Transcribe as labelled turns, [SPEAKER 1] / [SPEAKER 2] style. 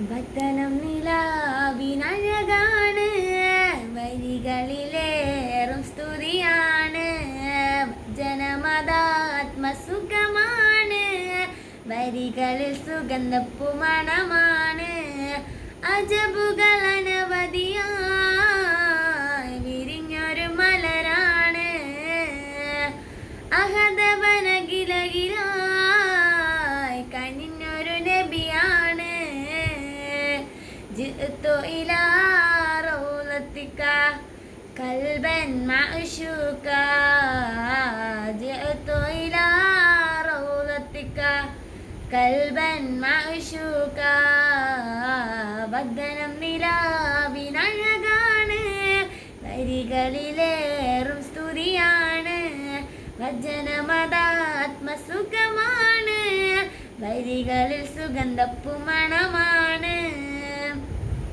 [SPEAKER 1] വത്തനം നിലാവിനഴകാണ്, വരികളിലേറും സ്തുതിയാണ്. ജനമതാത്മസുഖമാണ്, വരികളിൽ സുഗന്ധപ്പുമണമാണ്. അജബുകൾ അനവധിയായി വിരിഞ്ഞൊരു മലരാണ്. അഹദവനകിലകിലായി കനിഞ്ഞൊരു നബിയാണ്. ജിഅ്തു ഇലാ റൗളത്തിക ഖൽബൻ മഅ്ശൂക. ജിഅ്തു ഇലാ റൗളത്തിക ഖൽബൻ മഅ്ശൂക. വദനം നിലാവിനഴകാണ്, വരികളിലേറും സ്തുതിയാണ്. വചനമതാത്മസുഖമാണ്, വരികളിൽ സുഗന്ധപ്പുമണമാണ്.